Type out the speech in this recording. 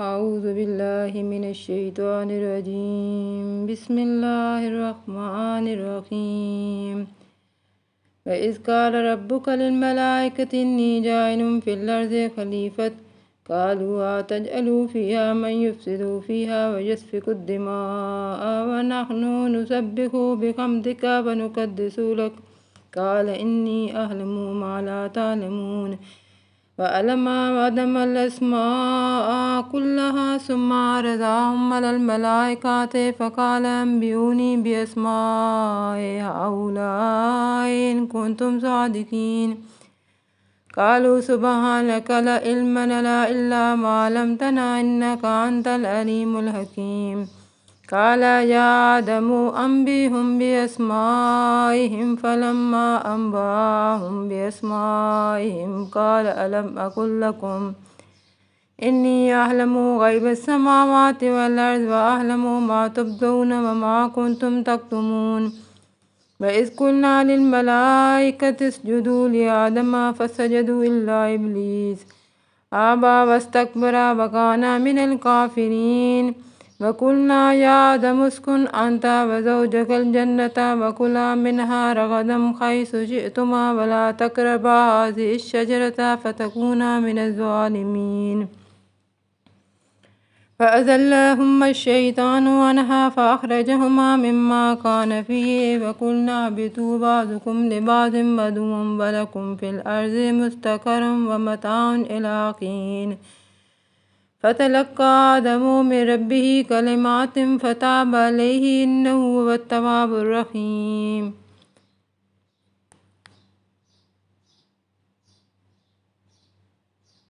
أعوذ بالله من الشيطان الرجيم بسم الله الرحمن الرحيم وإذ قال ربك للملائكة إني جاعل في الأرض خليفة قالوا أتجعل فيها من يفسد فيها ويسفك الدماء ونحن نسبح بحمدك ونقدس لك قال إني أعلم ما لا تعلمون وألم آدم الأسماء كلها ثم عرضهم على الملائكة فقال أنبئوني بأسماء هؤلاء إن كنتم صادقين قالوا سبحانك لا علم لنا إلا ما علمتنا إنك أنت العليم الحكيم قال يا آدم أنبئهم بأسمائهم فلما أنبأهم بأسمائهم قال ألم أقل لكم إني أعلم غيب السماوات والأرض وأعلم ما تبدون وما كنتم تكتمون وإذ قلنا للملائكة اسجدوا لآدم فسجدوا إلا إبليس أبى واستكبر وكان من الكافرين وقلنا يا آدم اسكن أنت وزوجك الجنة وكلا منها رغدا حيث شئتما ولا تقربا هذه الشجرة فتكونا من الظالمين فأزلهما الشيطان عنها فأخرجهما مما كان فيه وقلنا اهبطوا بعضكم لبعض عدو ولكم في الأرض مستقر ومتاع إلى حين فتلقى آدم من ربه كلمات فتاب عليه إنه هو التواب الرحيم